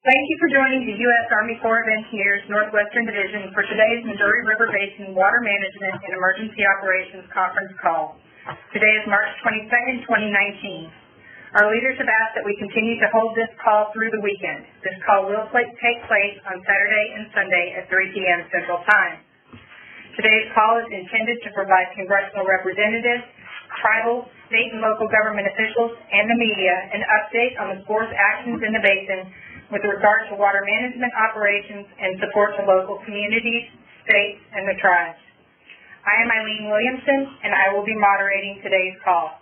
Thank you for joining the U.S. Army Corps of Engineers Northwestern Division for today's Missouri River Basin Water Management and Emergency Operations Conference call. Today is March 22nd, 2019. Our leaders have asked that we continue to hold this call through the weekend. This call will take place on Saturday and Sunday at 3 p.m. Central Time. Today's call is intended to provide congressional representatives, tribal, state, and local government officials, and the media an update on the Corps' actions in the basin with regard to water management operations and support to local communities, states, and the tribes. I am Eileen Williamson, and I will be moderating today's call.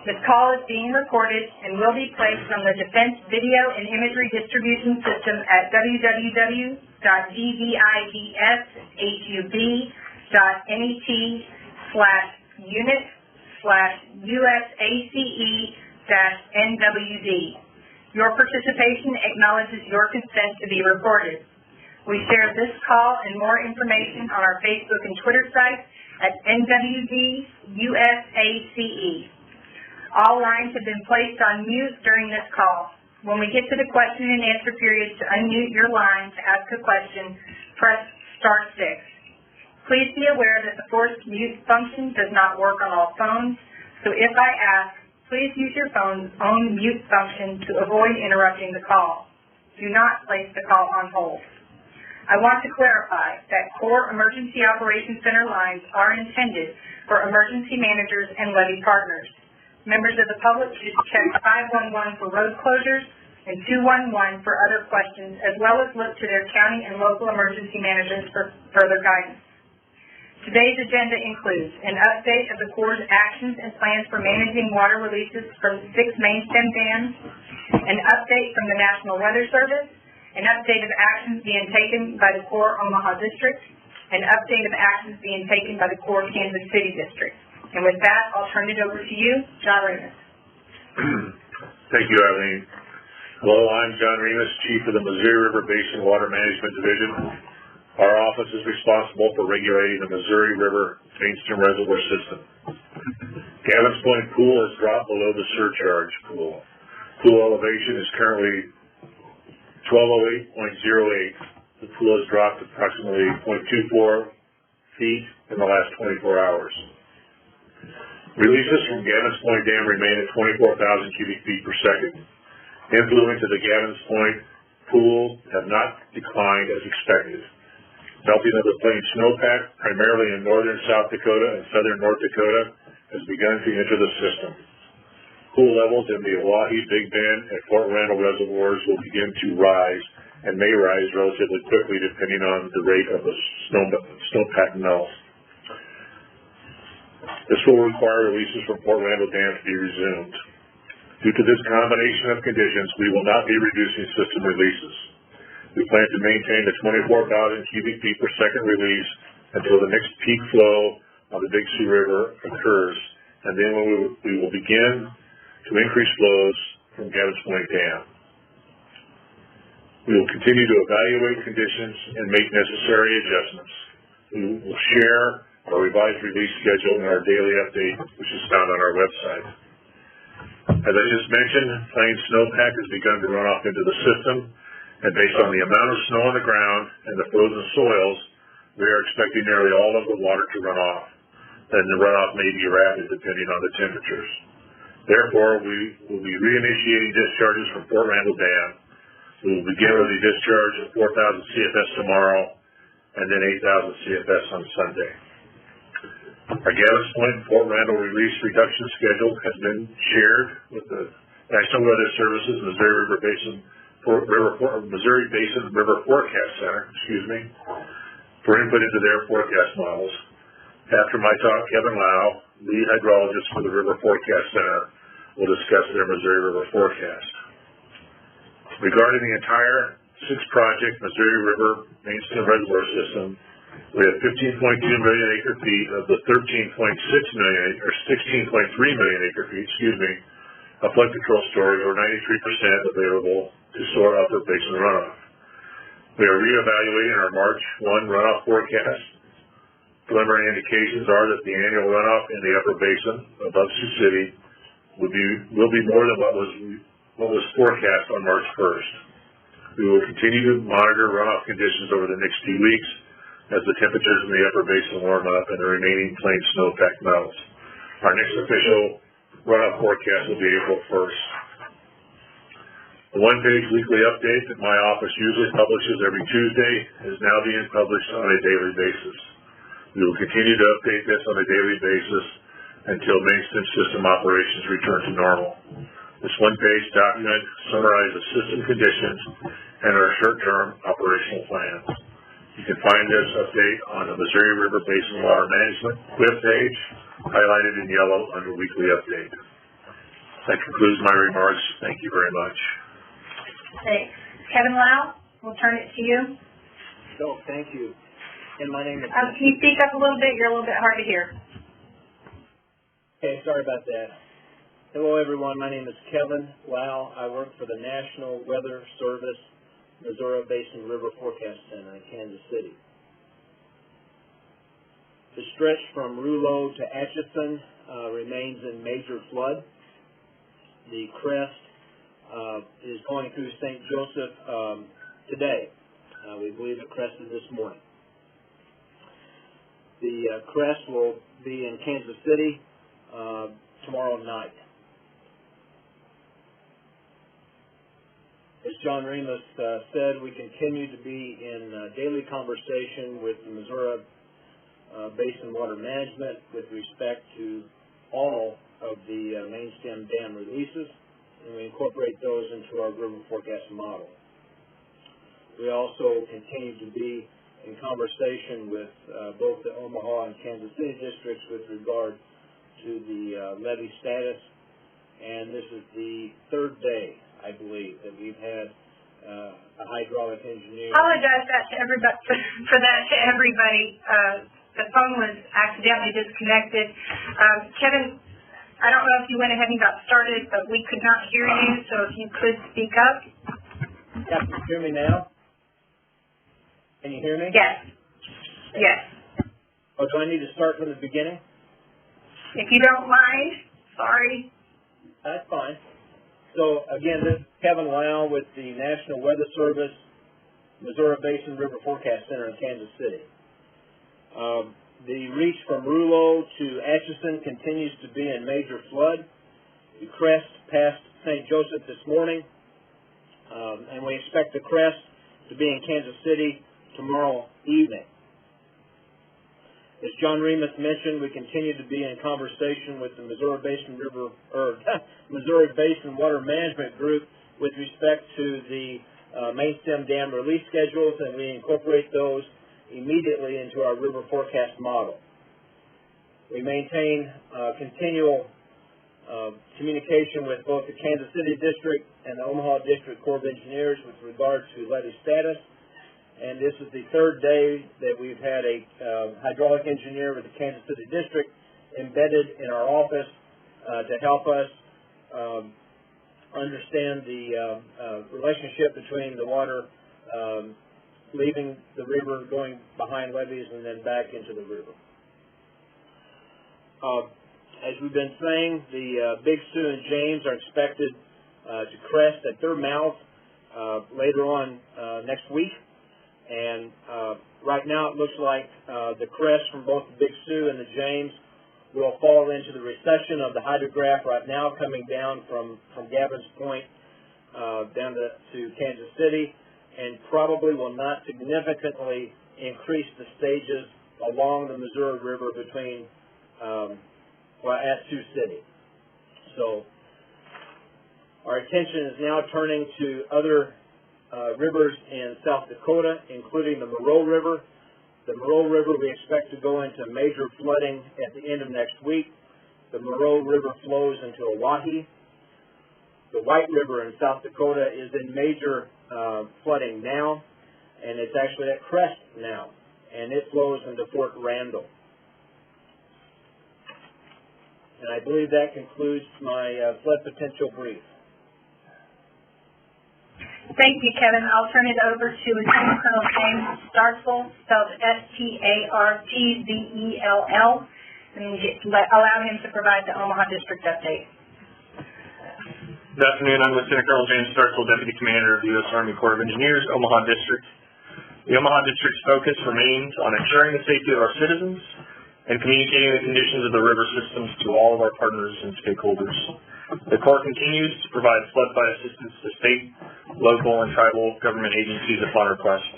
This call is being recorded and will be placed on the Defense Video and Imagery Distribution System at www.dvid.net/unit/USACE-NWD. Your participation acknowledges your consent to be recorded. We share this call and more information on our Facebook and Twitter sites at NWD-USACE. All lines have been placed on mute during this call. When we get to the question and answer period, to unmute your line to ask a question, press *6. Please be aware that the forced mute function does not work on all phones, so if I ask, please use your phone's own mute function to avoid interrupting the call. Do not place the call on hold. I want to clarify that Corps Emergency Operations Center lines are intended for emergency managers and levee partners. Members of the public should check 511 for road closures and 211 for other questions, as well as look to their county and local emergency managers for further guidance. Today's agenda includes an update of the Corps' actions and plans for managing water releases from 6 main stem dams, an update from the National Weather Service, an update of actions being taken by the Corps Omaha District, an update of actions being taken by the Corps Kansas City District. And with that, I'll turn it over to you, John Remus. Thank you, Eileen. Hello, I'm John Remus, Chief of the Missouri River Basin Water Management Division. Our office is responsible for regulating the Missouri River Mainstem Reservoir system. Gavin's Point Pool has dropped below the surcharge pool. Pool elevation is currently 1208.08. The pool has dropped approximately 0.24 feet in the last 24 hours. Releases from Gavin's Point Dam remain at 24,000 cubic feet per second. Influent to the Gavin's Point pool have not declined as expected. Melting of the plain snowpack, primarily in northern South Dakota and southern North Dakota, has begun to enter the system. Pool levels in the Oahe, Big Bend, and Fort Randall reservoirs will begin to rise and may rise relatively quickly depending on the rate of the snowpack melt. This will require releases from Fort Randall Dam to be resumed. Due to this combination of conditions, we will not be reducing system releases. We plan to maintain the 24,000 cubic feet per second release until the next peak flow of the Big Sioux River occurs, and then we will begin to increase flows from Gavin's Point Dam. We will continue to evaluate conditions and make necessary adjustments. We will share our revised release schedule in our daily update, which is found on our website. As I just mentioned, plain snowpack has begun to run off into the system, and based on the amount of snow on the ground and the frozen soils, we are expecting nearly all of the water to run off. And the runoff may be rapid depending on the temperatures. Therefore, we will be reinitiating discharges from Fort Randall Dam. We will begin with a discharge of 4,000 CFS tomorrow, and then 8,000 CFS on Sunday. Our Gavin's Point and Fort Randall release reduction schedule has been shared with the National Weather Service's Missouri Basin River Forecast Center, for input into their forecast models. After my talk, Kevin Lau, lead hydrologist for the River Forecast Center, will discuss their Missouri River forecast. Regarding the entire 6-project Missouri River Mainstem Reservoir System, we have 15.2 million acre feet of the 16.3 million acre feet, of flood control storage, or 93% available to store upper basin runoff. We are reevaluating our March 1 runoff forecast. Preliminary indications are that the annual runoff in the upper basin above Sioux City will be more than what what was forecast on March 1st. We will continue to monitor runoff conditions over the next few weeks as the temperatures in the upper basin warm up and the remaining plain snowpack melts. Our next official runoff forecast will be April 1st. The one-page weekly update that my office usually publishes every Tuesday is now being published on a daily basis. We will continue to update this on a daily basis until mainstem system operations return to normal. This one-page document summarizes system conditions and our short-term operational plans. You can find this update on the Missouri River Basin Water Management webpage, highlighted in yellow under Weekly Update. That concludes my remarks. Thank you very much. Thanks. Kevin Lau, we'll turn it to you. So, thank you. And my name is... Can you speak up a little bit? You're a little bit hard to hear. Okay, sorry about that. Hello, everyone. My name is Kevin Lau. I work for the National Weather Service Missouri Basin River Forecast Center in Kansas City. The stretch from Rouleau to Atchison remains in major flood. The crest is going through St. Joseph today. We believe it crested this morning. The crest will be in Kansas City tomorrow night. As John Remus said, we continue to be in daily conversation with the Missouri Basin Water Management with respect to all of the main stem dam releases, and we incorporate those into our river forecast model. We also continue to be in conversation with both the Omaha and Kansas City districts with regard to the levee status, and this is the third day, I believe, that we've had a hydraulic engineer. I apologize to everybody for that to everybody. The phone was accidentally disconnected. Kevin, I don't know if you went ahead and got started, but we could not hear you, so if you could speak up. Yeah, can you hear me now? Can you hear me? Yes. Yes. Oh, do I need to start from the beginning? If you don't mind, sorry. That's fine. So, again, this is Kevin Lau with the National Weather Service Missouri Basin River Forecast Center in Kansas City. The reach from Rouleau to Atchison continues to be in major flood. The crest passed St. Joseph this morning, and we expect the crest to be in Kansas City tomorrow evening. As John Remus mentioned, we continue to be in conversation with the Missouri Basin Missouri Basin Water Management Group with respect to the main stem dam release schedules, and we incorporate those immediately into our river forecast model. We maintain continual communication with both the Kansas City District and the Omaha District Corps of Engineers with regard to levee status. And this is the third day that we've had a hydraulic engineer with the Kansas City District embedded in our office to help us understand the relationship between the water leaving the river, going behind levees, and then back into the river. As we've been saying, the Big Sioux and James are expected to crest at their mouth later on next week. And right now it looks like the crest from both the Big Sioux and the James will fall into the recession of the hydrograph right now, coming down from Gavin's Point down to Kansas City, and probably will not significantly increase the stages along the Missouri River between at Sioux City. So our attention is now turning to other rivers in South Dakota, including the Moreau River. The Moreau River we expect to go into major flooding at the end of next week. The Moreau River flows into Oahe. The White River in South Dakota is in major flooding now, and it's actually at crest now, and it flows into Fort Randall. And I believe that concludes my flood potential brief. Thank you, Kevin. I'll turn it over to Lieutenant Colonel James Startzell, spelled S-T-A-R-T-Z-E-L-L, and allow him to provide the Omaha District update. Good afternoon. I'm Lieutenant Colonel James Starkville, Deputy Commander of the U.S. Army Corps of Engineers, Omaha District. The Omaha District's focus remains on ensuring the safety of our citizens and communicating the conditions of the river systems to all of our partners and stakeholders. The Corps continues to provide flood-fight assistance to state, local, and tribal government agencies upon request.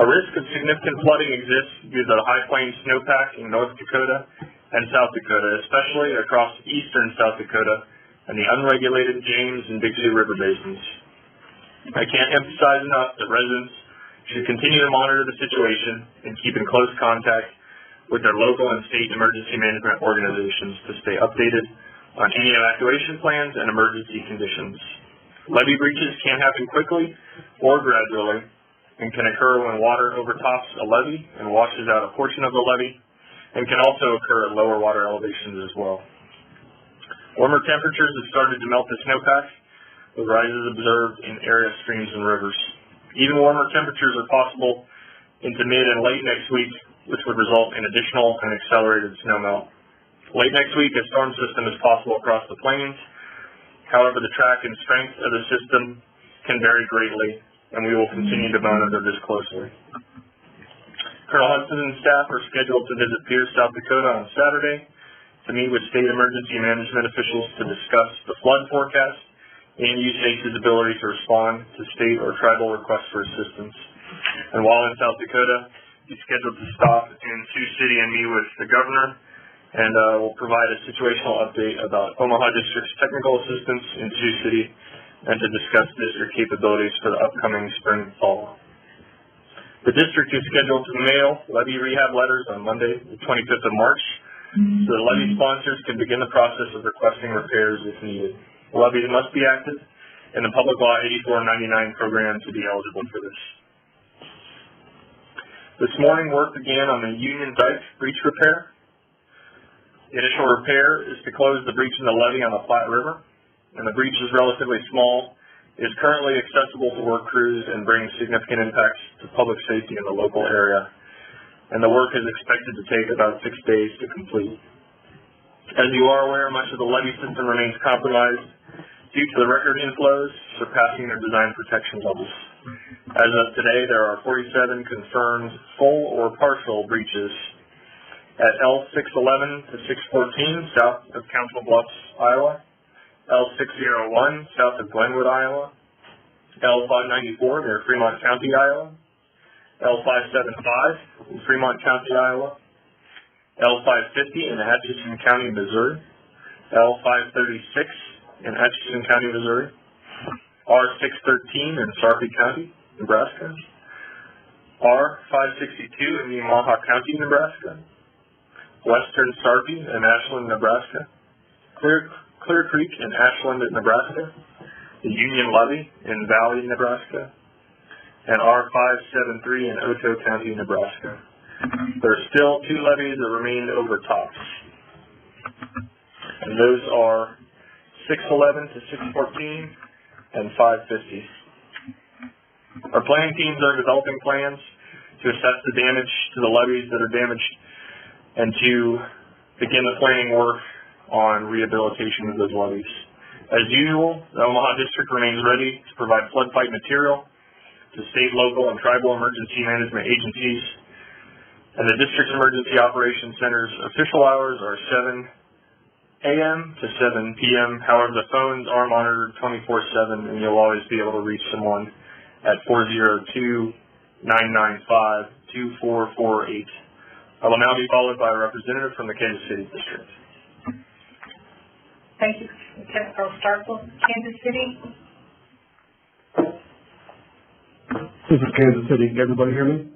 A risk of significant flooding exists due to the high plains snowpack in North Dakota and South Dakota, especially across eastern South Dakota and the unregulated James and Big Sioux River basins. I can't emphasize enough that residents should continue to monitor the situation and keep in close contact with their local and state emergency management organizations to stay updated on any evacuation plans and emergency conditions. Levee breaches can happen quickly or gradually and can occur when water overtops a levee and washes out a portion of the levee, and can also occur at lower water elevations as well. Warmer temperatures have started to melt the snowpack, with rises observed in area streams and rivers. Even warmer temperatures are possible into mid and late next week, which would result in additional and accelerated snowmelt. Late next week, a storm system is possible across the plains. However, the track and strength of the system can vary greatly, and we will continue to monitor this closely. Colonel Hudson and staff are scheduled to visit Pierce, South Dakota on Saturday to meet with state emergency management officials to discuss the flood forecast and USACE's ability to respond to state or tribal requests for assistance. And while in South Dakota, he's scheduled to stop in Sioux City and meet with the governor, and will provide a situational update about Omaha District's technical assistance in Sioux City and to discuss district capabilities for the upcoming spring and fall. The district is scheduled to mail levee rehab letters on Monday, the 25th of March, so the levee sponsors can begin the process of requesting repairs if needed. The levees must be active in the Public Law 8499 program to be eligible for this. This morning, work began on the Union Dike breach repair. The initial repair is to close the breach in the levee on the Platte River, and the breach is relatively small, is currently accessible to work crews, and brings significant impacts to public safety in the local area. And the work is expected to take about 6 days to complete. As you are aware, much of the levee system remains compromised due to the record inflows surpassing their design protection levels. As of today, there are 47 confirmed full or partial breaches at L611 to 614 south of Council Bluffs, Iowa, L601 south of Glenwood, Iowa, L594 near Fremont County, Iowa, L575 in Fremont County, Iowa, L550 in Atchison County, Missouri, L536 in Atchison County, Missouri, R613 in Sarpy County, Nebraska, R562 in Omaha County, Nebraska, Western Sarpy in Ashland, Nebraska, Clear Creek in Ashland, Nebraska, the Union Levee in Valley, Nebraska, and R573 in Otoe County, Nebraska. There are still 2 levees that remain over tops, and those are 611 to 614 and 550. Our planning teams are developing plans to assess the damage to the levees that are damaged and to begin the planning work on rehabilitation of those levees. As usual, the Omaha District remains ready to provide flood fight material to state, local, and tribal emergency management agencies. And the District's Emergency Operations Center's official hours are 7 a.m. to 7 p.m. However, the phones are monitored 24/7, and you'll always be able to reach someone at 402-995-2448. I will now be followed by a representative from the Kansas City District. Thank you, Lieutenant Colonel Starkville. Kansas City? This is Kansas City. Can everybody hear me?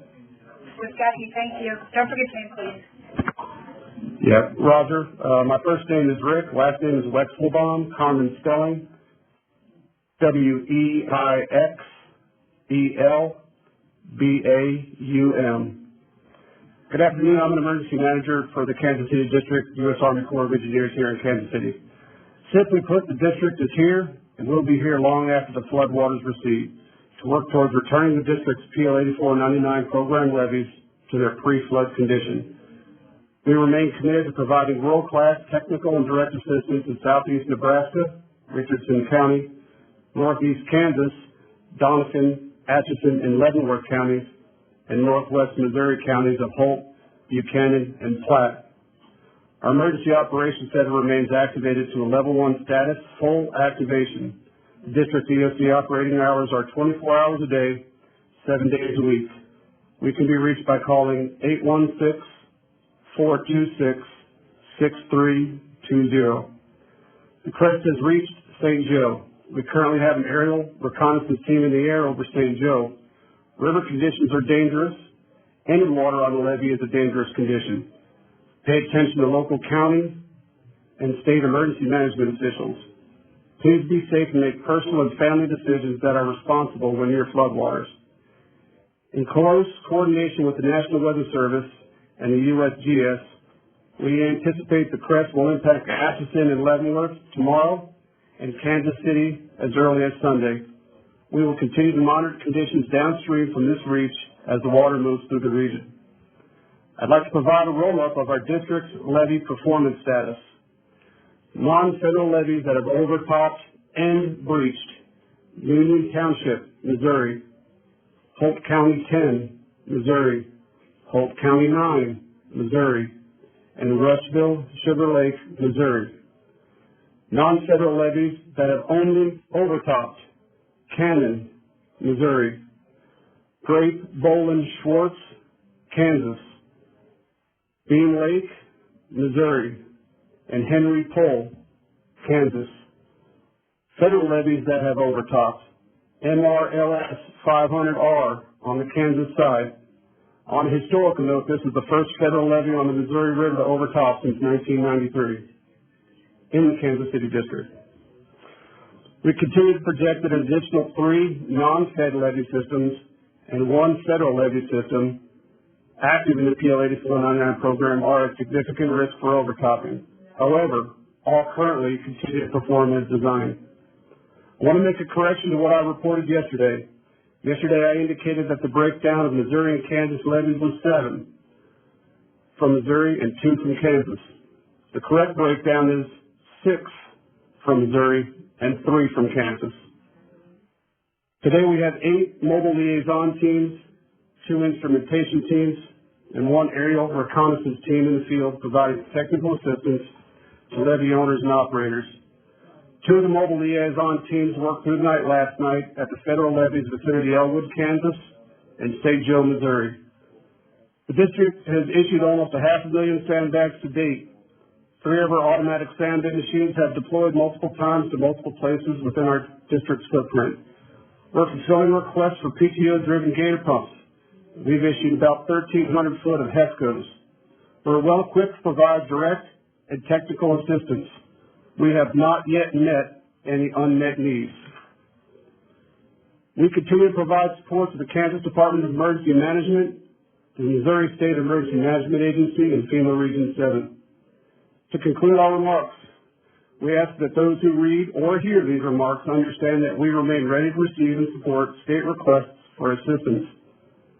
We've got you, thank you. Don't forget your name, please. Yeah, Roger. My first name is Rick. Last name is Wexelbaum. Common spelling, Weixelbaum. Good afternoon. I'm an emergency manager for the Kansas City District, U.S. Army Corps of Engineers here in Kansas City. Simply put, the district is here and will be here long after the flood waters recede to work towards returning the district's PL 8499 program levees to their pre-flood condition. We remain committed to providing world-class technical and direct assistance in southeast Nebraska Richardson County, Northeast Kansas, Doniphan, Atchison, and Leavenworth counties, and Northwest Missouri counties of Holt, Buchanan, and Platte. Our Emergency Operations Center remains activated to a Level 1 status, full activation. District EOC operating hours are 24 hours a day, 7 days a week. We can be reached by calling 816-426-6320. The crest has reached St. Joe. We currently have an aerial reconnaissance team in the air over St. Joe. River conditions are dangerous. Any water on the levee is a dangerous condition. Pay attention to local county and state emergency management officials. Please be safe and make personal and family decisions that are responsible when near floodwaters. In close coordination with the National Weather Service and the USGS, we anticipate the crest will impact Atchison and Leavenworth tomorrow and Kansas City as early as Sunday. We will continue to monitor conditions downstream from this reach as the water moves through the region. I'd like to provide a roll-up of our district's levee performance status. Non-federal levees that have overtopped and breached: Union Township, Missouri; Holt County 10, Missouri; Holt County 9, Missouri; and Rushville, Sugar Lake, Missouri. Non-federal levees that have only overtopped: Cannon, Missouri; Grape, Bowlin, Schwartz, Kansas; Bean Lake, Missouri; and Henry Pole, Kansas. Federal levees that have overtopped: MRLS 500R on the Kansas side. On a historical note, this is the first federal levee on the Missouri River to overtop since 1993 in the Kansas City District. We continue to project that an additional 3 non-fed levee systems and 1 federal levee system active in the PL 8499 program are at significant risk for overtopping. However, all currently continue to perform as designed. I want to make a correction to what I reported yesterday. Yesterday I indicated that the breakdown of Missouri and Kansas levees was 7 from Missouri and 2 from Kansas. The correct breakdown is 6 from Missouri and 3 from Kansas. Today we have 8 mobile liaison teams, 2 instrumentation teams, and 1 aerial reconnaissance team in the field providing technical assistance to levee owners and operators. 2 of the mobile liaison teams worked through the night last night at the federal levees vicinity Elwood, Kansas, and St. Joe, Missouri. The district has issued almost 500,000 sandbags to date. 3 of our automatic sand bin machines have deployed multiple times to multiple places within our district's footprint. We're fulfilling requests for PTO-driven gator pumps. We've issued about 1,300 foot of HESCOs. We're well equipped to provide direct and technical assistance. We have not yet met any unmet needs. We continue to provide support to the Kansas Department of Emergency Management, the Missouri State Emergency Management Agency, and FEMA Region 7. To conclude our remarks, we ask that those who read or hear these remarks understand that we remain ready to receive and support state requests for assistance.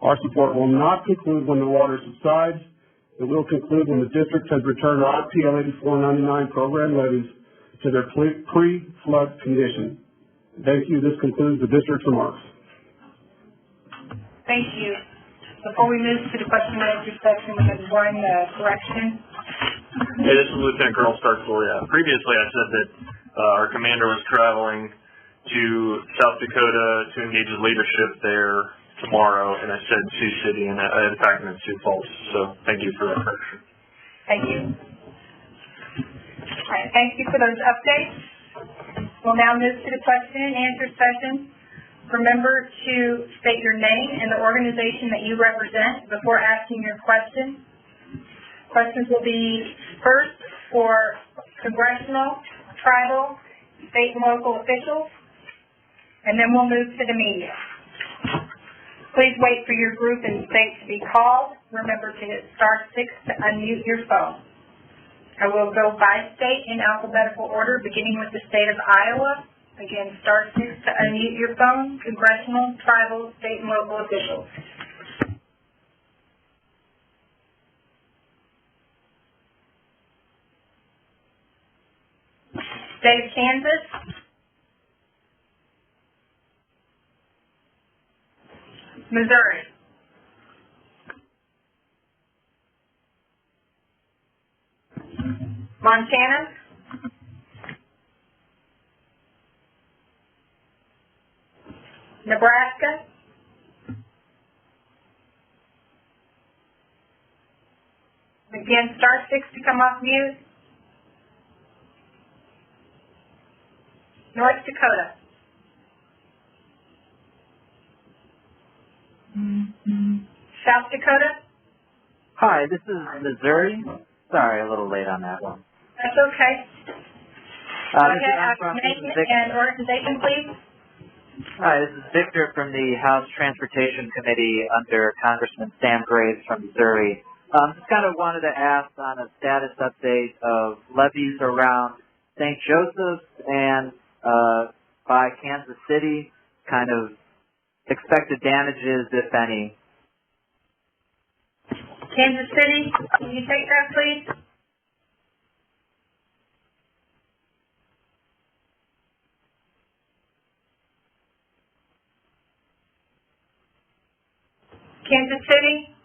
Our support will not conclude when the water subsides. It will conclude when the district has returned all PL 8499 program levees to their pre-flood condition. Thank you. This concludes the district's remarks. Thank you. Before we move to the question and answer section, we have one correction. Hey, this is Lieutenant Colonel Starkville. Yeah. Previously, I said that our commander was traveling to South Dakota to engage his leadership there tomorrow, and I said Sioux City, and in fact, I meant Sioux Falls. So, thank you for that correction. Thank you. All right, thank you for those updates. We'll now move to the question and answer session. Remember to state your name and the organization that you represent before asking your question. Questions will be first for congressional, tribal, state and local officials, and then we'll move to the media. Please wait for your group and state to be called. Remember to hit *6 to unmute your phone. I will go by state in alphabetical order, beginning with the state of Iowa. Again, *6 to unmute your phone, congressional, tribal, state, and local officials. State of Kansas, Missouri. Montana. Nebraska. Again, star 6 to come off mute. North Dakota. South Dakota. Hi, this is Missouri. Sorry, a little late on that one. That's okay. Go ahead, name and organization, please. Hi, this is Victor from the House Transportation Committee under Congressman Sam Graves from Missouri. Just kind of wanted to ask on a status update of levees around St. Joseph's and by Kansas City, kind of expected damages, if any. Kansas City, can you take that, please? Kansas City,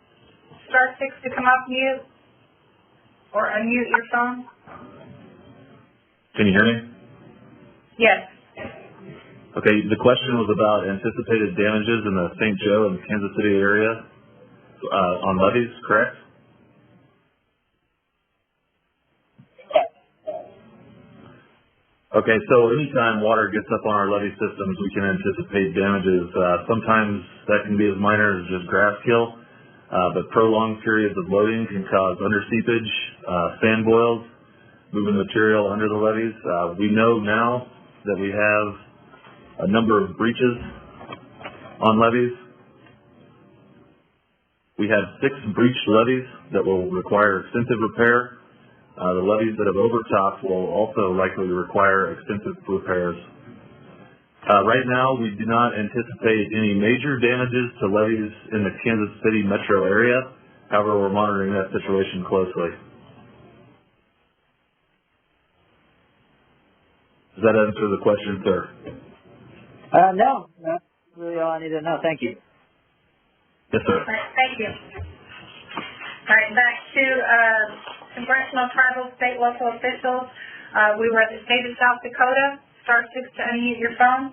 star 6 to come off mute or unmute your phone. Can you hear me? Yes. Okay, the question was about anticipated damages in the St. Joe and Kansas City area on levees, correct? Okay, so anytime water gets up on our levee systems, we can anticipate damages. Sometimes that can be as minor as just grass kill, but prolonged periods of loading can cause underseepage, sand boils, moving material under the levees. We know now that we have a number of breaches on levees. We have 6 breached levees that will require extensive repair. The levees that have overtopped will also likely require extensive repairs. Right now, we do not anticipate any major damages to levees in the Kansas City metro area. However, we're monitoring that situation closely. Does that answer the question, sir? No, that's really all I need to know. Thank you. Yes, sir. All right, thank you. All right, back to congressional, tribal, state, local officials. We were at the state of South Dakota. Star 6 to unmute your phone.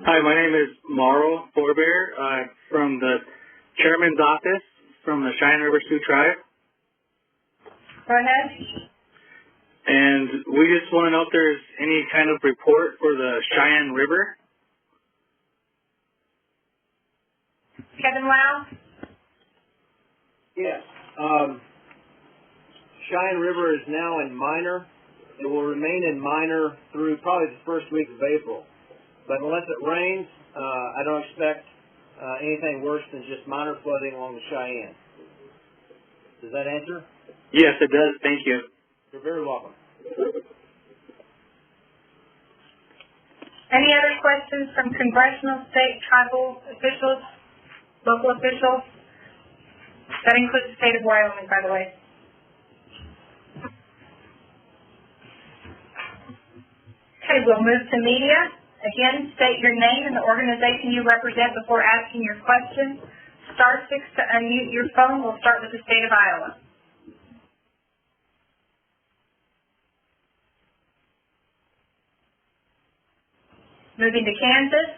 Hi, my name is Mauro Forbear from the chairman's office from the Cheyenne River Sioux Tribe. Go ahead. And we just want to know if there's any kind of report for the Cheyenne River. Kevin Lau. Yes. Cheyenne River is now in minor. It will remain in minor through probably the first week of April. But unless it rains, I don't expect anything worse than just minor flooding along the Cheyenne. Does that answer? Yes, it does. Thank you. You're very welcome. Any other questions from congressional, state, tribal officials, local officials? That includes the state of Wyoming, by the way. Okay, we'll move to media. Again, state your name and the organization you represent before asking your question. Star 6 to unmute your phone. We'll start with the state of Iowa. Moving to Kansas.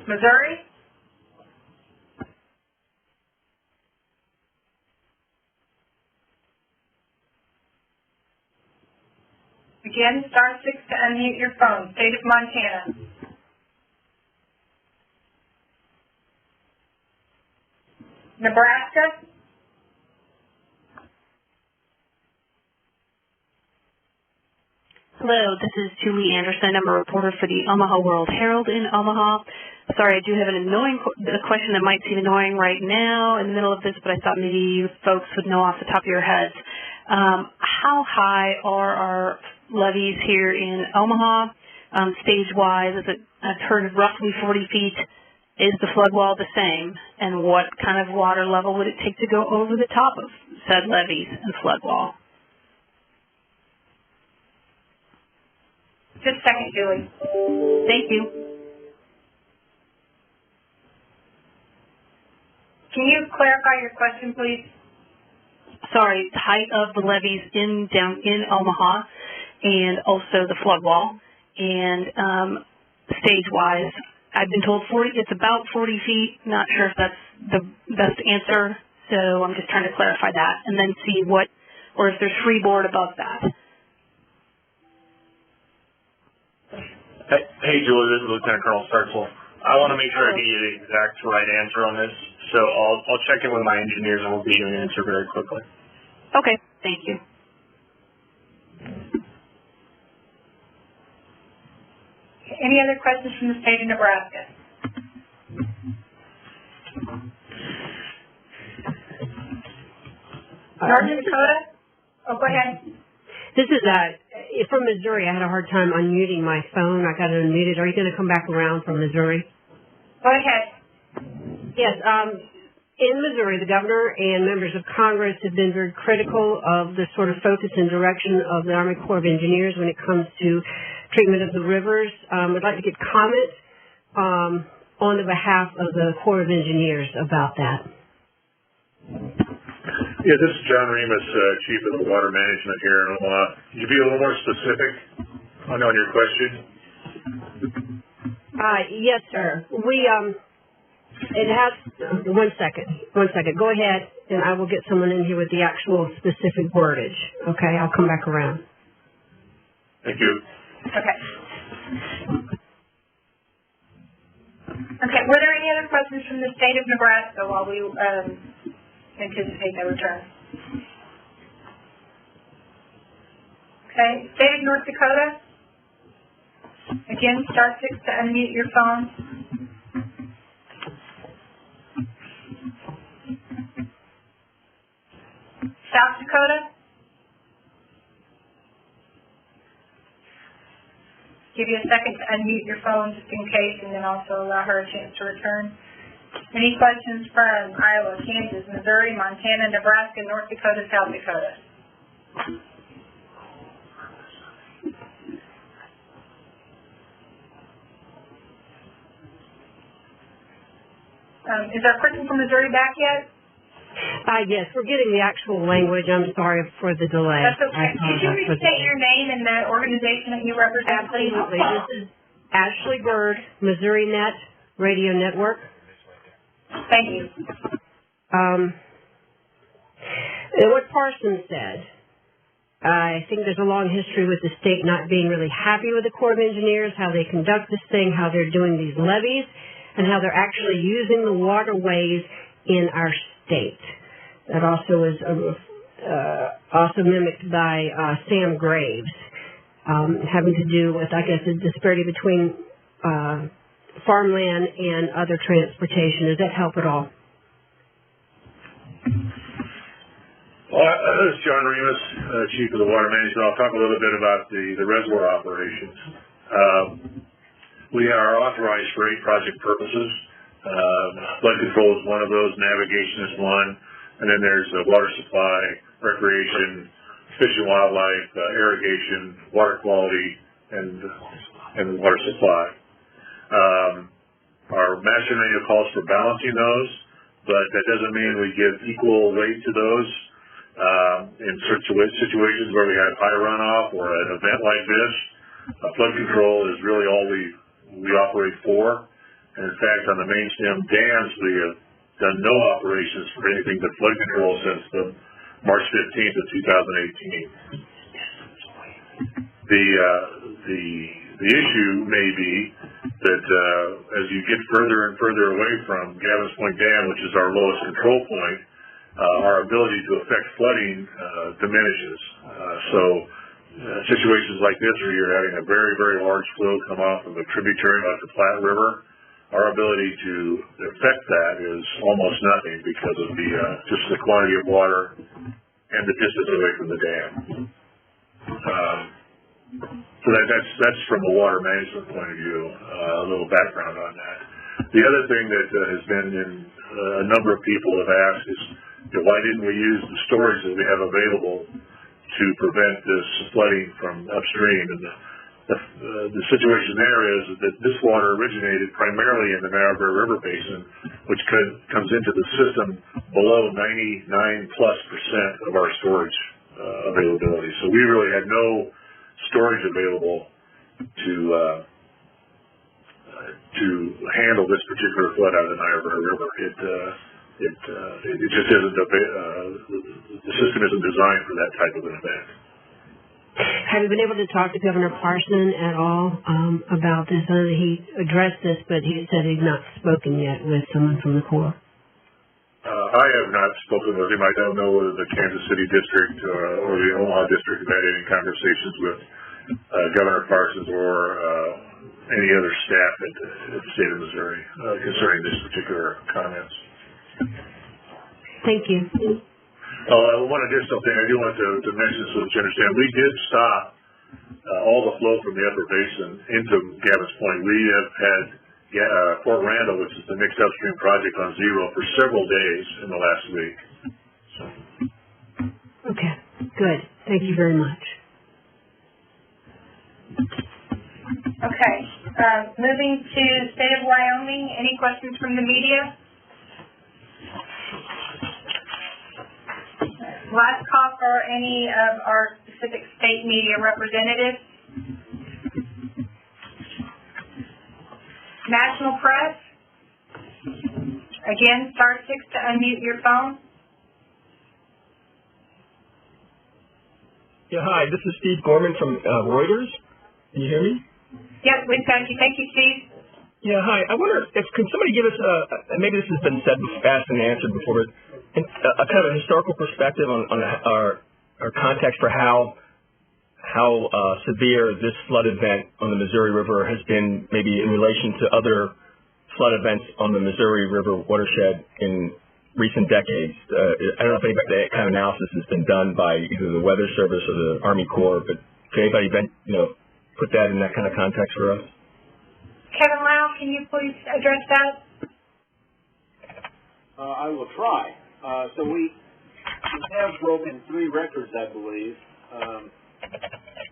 Missouri. Again, star 6 to unmute your phone. State of Montana. Nebraska. Hello, this is Julie Anderson. I'm a reporter for the Omaha World Herald in Omaha. Sorry, I do have an a question that might seem annoying right now in the middle of this, but I thought maybe you folks would know off the top of your heads. How high are our levees here in Omaha, stage-wise? I've heard roughly 40 feet. Is the flood wall the same? and what kind of water level would it take to go over the top of said levees and flood wall? Just a second, Julie. Thank you. Can you clarify your question, please? Sorry, the height of the levees in Omaha, and also the flood wall, and stage-wise, I've been told it's about 40 feet. Not sure if that's the best answer, so I'm just trying to clarify that, and then see or if there's freeboard above that. Hey, Julie, this is Lieutenant Colonel Startzel. I want to make sure I get you the exact right answer on this, so I'll check in with my engineers and we'll give you an answer very quickly. Okay, thank you. Any other questions from the state of Nebraska? North Dakota? Oh, go ahead. This is from Missouri. I had a hard time unmuting my phone. I got it unmuted. Are you going to come back around from Missouri? Go ahead. Yes. In Missouri, the governor and members of Congress have been very critical of the sort of focus and direction of the Army Corps of Engineers when it comes to treatment of the rivers. I'd like to get comment on the behalf of the Corps of Engineers about that. Yeah, this is John Remus, Chief of the Water Management here in Omaha. Could you be a little more specific on your question? Yes, sir. It has, one second. Go ahead, and I will get someone in here with the actual specific wordage. Okay, I'll come back around. Thank you. Okay. Okay, were there any other questions from the state of Nebraska while we anticipate their return? Okay, state of North Dakota? Again, star 6 to unmute your phone. South Dakota? Give you a second to unmute your phone just in case, and then also allow her a chance to return. Any questions from Iowa, Kansas, Missouri, Montana, Nebraska, North Dakota, South Dakota? Is our person from Missouri back yet? Yes, we're getting the actual language. I'm sorry for the delay. That's okay. Could you restate your name and the organization that you represent, please? Absolutely. This is Ashley Bird, Missouri Net Radio Network. Thank you. And what Parsons said, I think there's a long history with the state not being really happy with the Corps of Engineers, how they conduct this thing, how they're doing these levees, and how they're actually using the waterways in our state. That also is also mimicked by Sam Graves, having to do with, I guess, the disparity between farmland and other transportation. Does that help at all? Well, this is John Remus, Chief of the Water Management. I'll talk a little bit about the reservoir operations. We are authorized for 8 project purposes. Flood control is one of those, navigation is one, and then there's water supply, recreation, fish and wildlife, irrigation, water quality, and water supply. Our master manual calls for balancing those, but that doesn't mean we give equal weight to those. In situations where we have high runoff or an event like this, flood control is really all we operate for. And in fact, on the main stem dams, we have done no operations for anything but flood control since the March 15th of 2018. The issue may be that as you get further and further away from Gavin's Point Dam, which is our lowest control point, our ability to affect flooding diminishes. Situations like this where you're having a very, very large flow come off of a tributary like the Platte River, our ability to affect that is almost nothing because of just the quantity of water and the distance away from the dam. So that's from a water management point of view, a little background on that. The other thing that has been in a number of people have asked is, why didn't we use the storage that we have available to prevent this flooding from upstream? And the situation there is that this water originated primarily in the Niobrara River Basin, which comes into the system below 99+% of our storage availability. So we really had no storage available to handle this particular flood out of the Niobrara River. It just isn't the system isn't designed for that type of an event. Have you been able to talk to Governor Parson at all about this? I know he addressed this, but he said he's not spoken yet with someone from the Corps. I have not spoken with him. I don't know whether the Kansas City District or the Omaha District have had any conversations with Governor Parsons or any other staff at the state of Missouri concerning this particular comments. Thank you. One additional thing I do want to mention so that you understand, we did stop all the flow from the upper basin into Gavin's Point. We have had Fort Randall, which is the next upstream project, on zero for several days in the last week. So. Okay, good. Thank you very much. Okay, moving to state of Wyoming. Any questions from the media? Last call for any of our specific state media representatives. National press. Again, star 6 to unmute your phone. Yeah, hi, this is Steve Gorman from Reuters. Can you hear me? Yes, we've got you. Thank you, Steve. Yeah, hi. I wonder if can somebody give us maybe this has been said asked and answered before, but a kind of a historical perspective on our context for how severe this flood event on the Missouri River has been, maybe in relation to other flood events on the Missouri River watershed in recent decades. I don't know if that kind of analysis has been done by either the Weather Service or the Army Corps, but can anybody put that in that kind of context for us? Kevin Lau, can you please address that? I will try. So we have broken 3 records, I believe,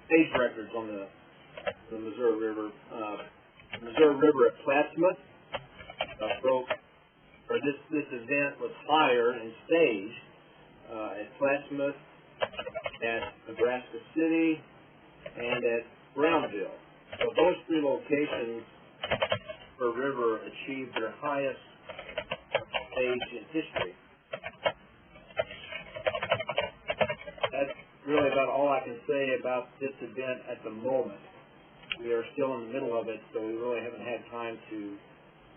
stage records on the Missouri River. Missouri River at Plattsmouth this event was higher in stage at Plattsmouth, at Nebraska City, and at Brownville. So those 3 locations per river achieved their highest stage in history. That's really about all I can say about this event at the moment. We are still in the middle of it, so we really haven't had time to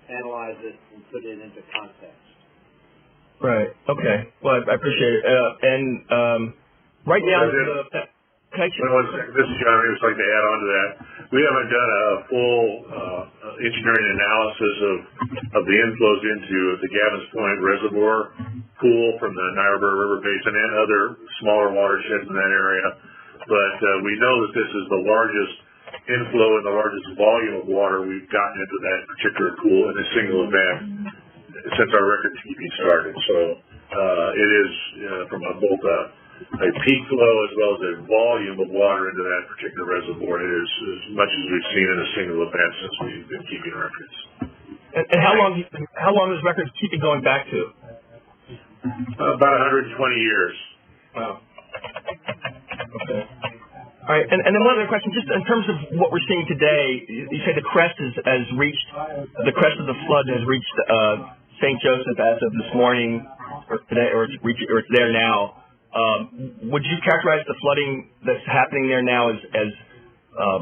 analyze it and put it into context. Right. Okay. Well, I appreciate it. Right now, This is John. I would just like to add on to that. We haven't done a full engineering analysis of the inflows into the Gavin's Point Reservoir pool from the Niobrara River Basin and other smaller watersheds in that area. But we know that this is the largest inflow and the largest volume of water we've gotten into that particular pool in a single event since our record keeping started. So it is from both a peak flow as well as a volume of water into that particular reservoir. It is as much as we've seen in a single event since we've been keeping records. And how long is records keeping going back to? About 120 years. Wow. Okay. All right, and then one other question, just in terms of what we're seeing today, you say the crest of the flood has reached St. Joseph as of this morning, or today, or it's there now. Would you characterize the flooding that's happening there now as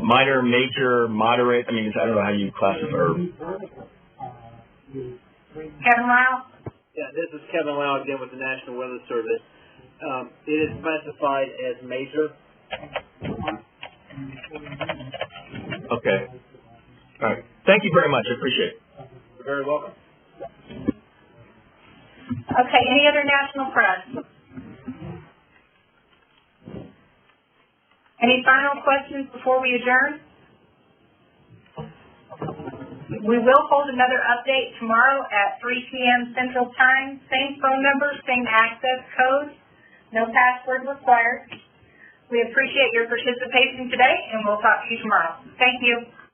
minor, major, moderate? I mean, I don't know how you classify. Kevin Lau? Yeah, this is Kevin Lau again with the National Weather Service. It is specified as major. Okay. All right. Thank you very much. I appreciate it. You're very welcome. Okay, any other national press? Any final questions before we adjourn? We will hold another update tomorrow at 3 p.m. Central Time. Same phone number, same access code, no password required. We appreciate your participation today, and we'll talk to you tomorrow. Thank you.